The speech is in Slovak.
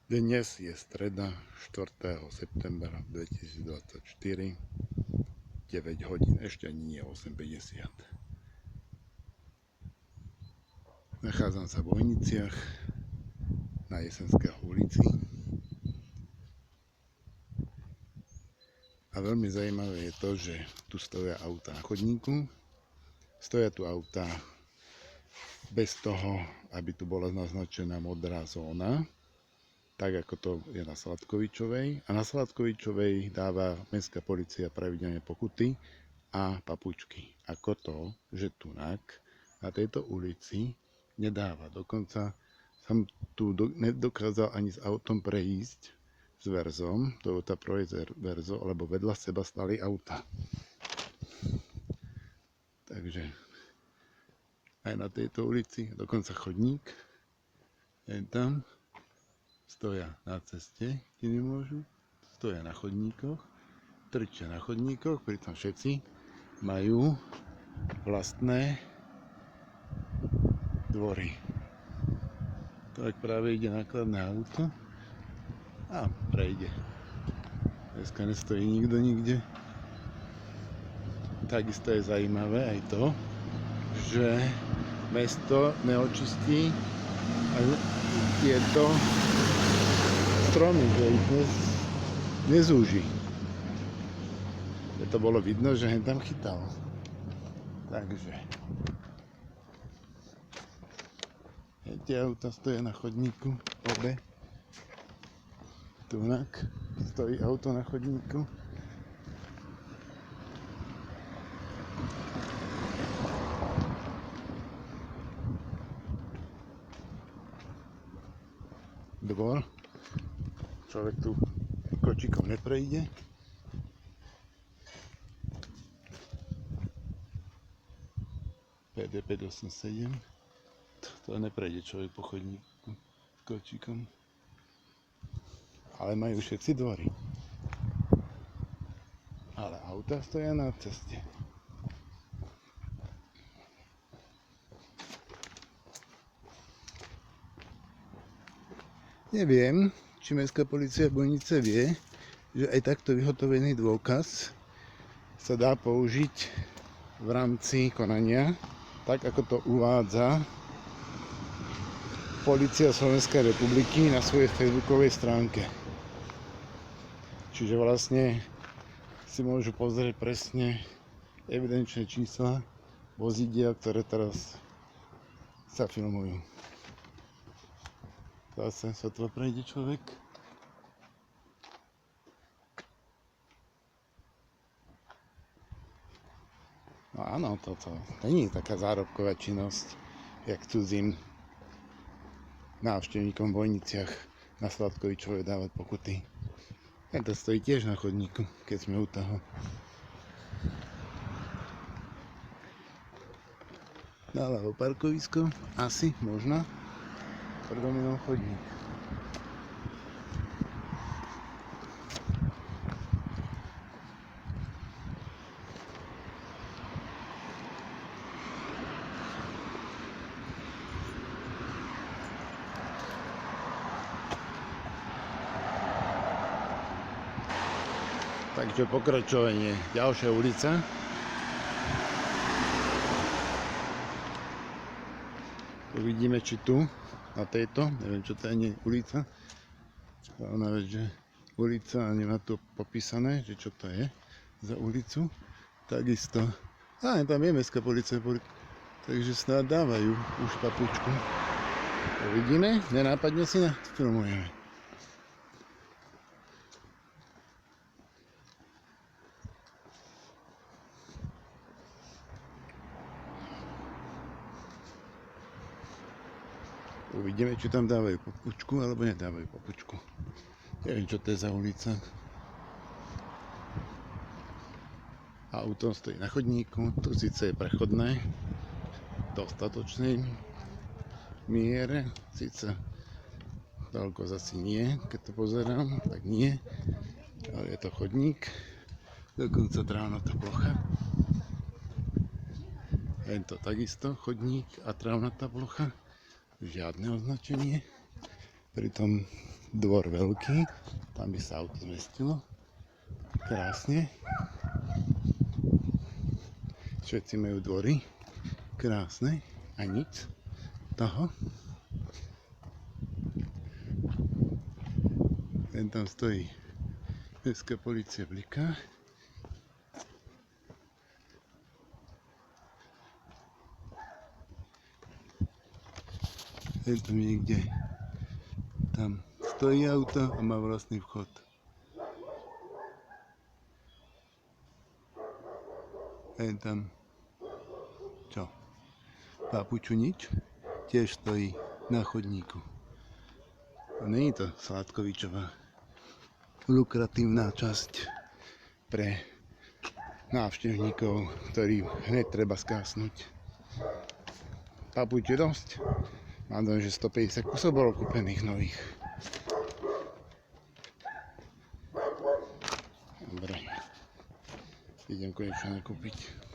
Dnes je streda 4. septembra 2024, 9 hodín, ešte ani nie 8:50. Nachádzam sa v Vojniciach na Jesenskej ulici a veľmi zaujímavé je to, že tu stoja auta na chodníku. Stoja tu auta bez toho, aby tu bola naznačená modrá zóna, tak ako to je na Sladkovičovej. A na Sladkovičovej dáva mestská polícia pravidelne pokuty a papučky. Ako to, že tunak na tejto ulici nedáva. Dokonca som tu nedokázal ani s autom prejsť s Verzom, Toyota Proacer Verzo, lebo vedľa seba stali auta. Takže aj na tejto ulici, dokonca chodník, je tam, stoja na ceste, kde nemôžu, stoja na chodníkoch, trčia na chodníkoch, pritom všetci majú vlastné dvory. Tak práve ide nákladné auto a prejde. Dneska nestojí nikto nikde. Takisto je zaujímavé aj to, že mesto neočistí tieto stromy, že ich nezúži. To bolo vidno, že hen tam chytal. Takže tie auta stoja na chodníku, obe. Tunak stojí auto na chodníku. Dvor. Človek tu kočikom neprejde. PD 587. To neprejde človek po chodníku s kočikom. Ale majú všetci dvory. Ale auta stoja na ceste. Neviem, či mestská polícia Bojnice vie, že aj takto vyhotovený dôkaz sa dá použiť v rámci konania, tak ako to uvádza Polícia Slovenskej republiky na svojej facebookovej stránke. Čiže vlastne si môžu pozrieť presne evidenčné čísla vozidiel, ktoré teraz sa filmujú. Zase sotva prejde človek. No áno, toto není taká zárobková činnosť, jak cudzím návštevníkom v Vojniciach na Sladkovičovej dávať pokuty. To stojí tiež na chodníku, keď sme u toho. Naľavo parkovisko, asi, možno. Predo mnou chodník. Takže pokračovanie. Ďalšia ulica. Uvidíme, či tu, na tejto, neviem, čo to je ulica. Ona vie, že ulica a nemá to popísané, že čo to je za ulicu. Takisto. Tam je mestská polícia, takže snad dávajú už papučku. Uvidíme, nenápadne si filmujeme. Uvidíme, či tam dávajú papučku, alebo nedávajú papučku. Neviem, čo to je za ulica. Auto stojí na chodníku, tu síce je prechodné, v dostatočnej miere, síce toľko zase nie, keď to pozerám, tak nie, ale je to chodník, dokonca trávnatá plocha. Je to takisto chodník a trávnatá plocha. Žiadne označenie. Pritom dvor veľký, tam by sa auto zmestilo. Krásne. Všetci majú dvory. Krásne. A nic toho. Ten tam stojí. Mestská polícia bliká. Ten tam niekde. Tam stojí auto a má vlastný vchod. Ten tam. Čo? Papuču nič? Tiež stojí na chodníku. Není to Sládkovičová lukratívna časť pre návštevníkov, ktorým hneď treba skásnuť. Papuč je dosť. Mám dojem, že 150 kusov bolo kúpených nových. Dobre. Idem konečne nakúpiť.